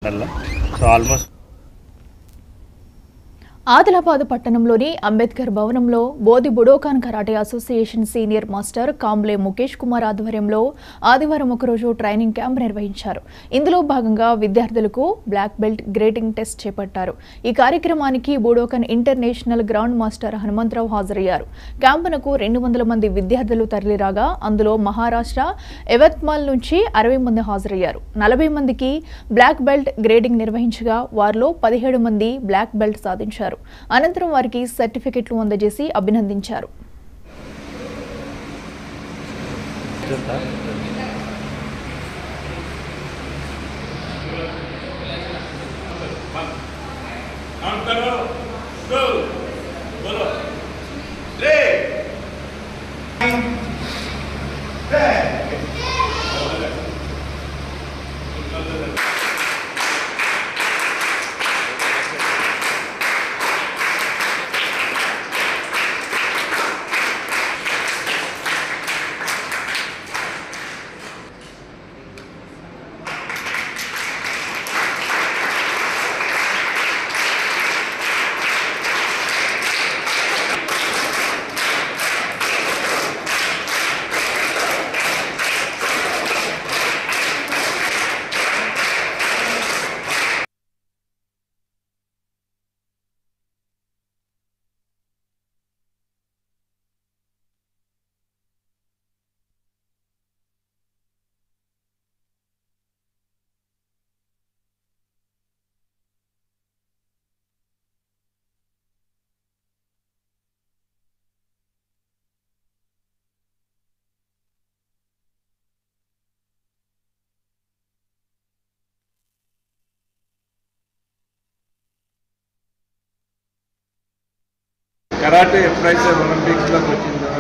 So almost Adilabad పట్టణంలోని అంబేద్కర్ భవనంలో Bodhi Budokan karate association senior master Kamble Mukesh Kumar ఆధ్వర్యంలో ఆదివారం ఒకరోజు ట్రైనింగ్ క్యాంప్ నిర్వహించారు. ఇందులో భాగంగా విద్యార్థులకు బ్లాక్ బెల్ట్ గ్రేడింగ్ టెస్ట్ చేపట్టారు. ఈ కార్యక్రమానికి Budokan international grand master Hanumantharao హాజరయ్యారు. క్యాంపునకు 200 మంది విద్యార్థులు తరలిరాగా అందులో మహారాష్ట్ర యవత్మాల్ నుంచి 60 మంది హాజరయ్యారు. 40 మందికి బ్లాక్ బెల్ట్ గ్రేడింగ్ నిర్వహించగా వారిలో 17 మంది బ్లాక్ బెల్ట్ సాధించారు. అనంతరం వారికి సర్టిఫికెట్లు అందజేసి అభినందించారు. కరాటే ఎప్పుడైతే ఒలింపిక్స్లోకి వచ్చిందో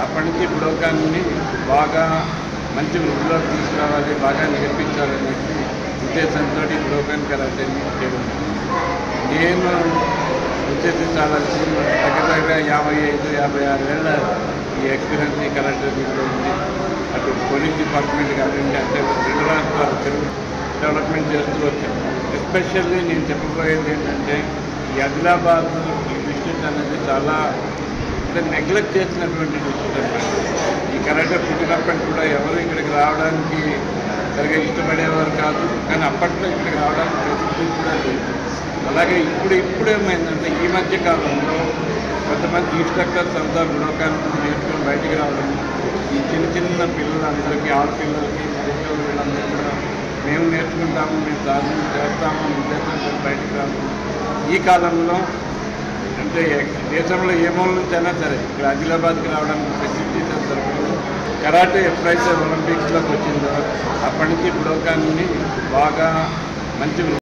అప్పటి నుంచి బుడోకాన్ని బాగా మంచి వృద్ధిలోకి తీసుకురావాలి, బాగా నేర్పించాలనే ఉద్దేశంతో బుడోకాన్ కరాటేని చేయడం. నేను ఉద్దేశించాల్సి దగ్గర 55-56 ఏళ్ళ ఈ ఎక్స్పీరియన్స్ ఈ కరాటే దీంట్లో ఉంది. అటు పోలీస్ డిపార్ట్మెంట్ కానివ్వండి, అంటే 2 రాష్ట్రాల తెలుగు డెవలప్మెంట్ చేస్తూ వచ్చాను. ఎస్పెషల్లీ నేను చెప్పబోయేది ఏంటంటే ఈ ఆదిలాబాద్ డిస్ట్రిక్ట్ అనేది చాలా నెగ్లెక్ట్ చేసినటువంటి డిస్ట్రిక్ట్ అనమాట. ఈ కరాటే పుట్టినప్పటి కూడా ఎవరు ఇక్కడికి రావడానికి సరిగా ఇష్టపడేవారు కాదు. కానీ అప్పట్లో ఇక్కడికి రావడానికి ఫెసిలిటీస్ కూడా లేదు. అలాగే ఇప్పుడేమైందంటే ఈ మధ్య కాలంలో కొంతమంది ఇన్స్ట్రక్టర్స్ అంతా బుడోకాన్ నేర్చుకొని బయటికి రావడం, ఈ చిన్న పిల్లలందరికీ ఆడపిల్లలకి వీళ్ళందరూ కూడా మేము నేర్చుకుంటాము, మేము సాధన చేస్తాము అనే ఉద్దేశంతో బయటికి రావడం. ఈ కాలంలో అంటే దేశంలో ఏ మూల నుంచైనా సరే ఇక్కడ ఆదిలాబాద్కి రావడానికి ఫెసిలిటీస్ దొరకదు. కరాటే ఎప్పుడైతే ఒలింపిక్స్లోకి వచ్చిందో అప్పటి నుంచి బుడోకాన్ని బాగా మంచి